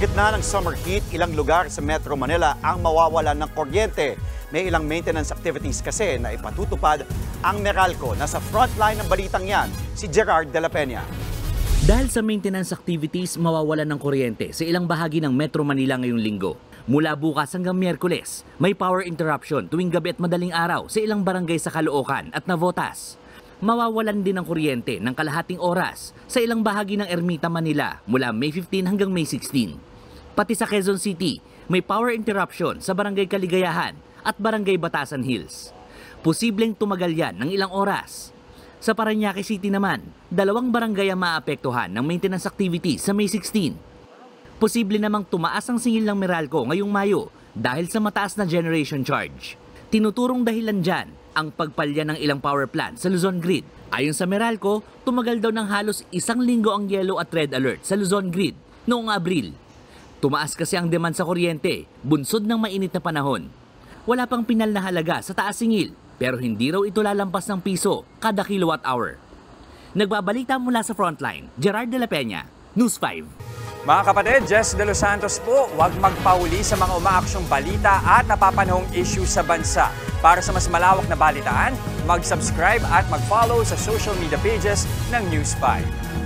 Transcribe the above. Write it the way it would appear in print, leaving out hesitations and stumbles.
gitna ng summer heat, ilang lugar sa Metro Manila ang mawawalan ng kuryente. May ilang maintenance activities kasi na ipatutupad ang Meralco. Nasa frontline ng balitang yan, si Gerard de la Peña. Dahil sa maintenance activities, mawawalan ng kuryente sa ilang bahagi ng Metro Manila ngayong linggo. Mula bukas hanggang Miyerkules, may power interruption tuwing gabi at madaling araw sa ilang barangay sa Caloocan at Navotas. Mawawalan din ng kuryente ng kalahating oras sa ilang bahagi ng Ermita, Manila mula May 15 hanggang May 16. Pati sa Quezon City, may power interruption sa Barangay Kaligayahan at Barangay Batasan Hills. Posibleng tumagal yan ng ilang oras. Sa Parañaque City naman, 2 barangay ang maapektuhan ng maintenance activity sa May 16. Posible namang tumaas ang singil ng Meralco ngayong Mayo dahil sa mataas na generation charge. Tinuturong dahilan dyan ang pagpalya ng ilang power plant sa Luzon Grid. Ayon sa Meralco, tumagal daw ng halos 1 linggo ang yellow at red alert sa Luzon Grid noong Abril. Tumaas kasi ang demand sa kuryente, bunsod ng mainit na panahon. Wala pang pinal na halaga sa taas singil, pero hindi raw ito lalampas ng piso kada kilowatt hour. Nagbabalita mula sa Frontline, Gerard de la Peña, News 5. Mga kapatid, Jess De Los Santos po, huwag magpauli sa mga umaaksyong balita at napapanahong issue sa bansa. Para sa mas malawak na balitaan, mag-subscribe at mag-follow sa social media pages ng News 5.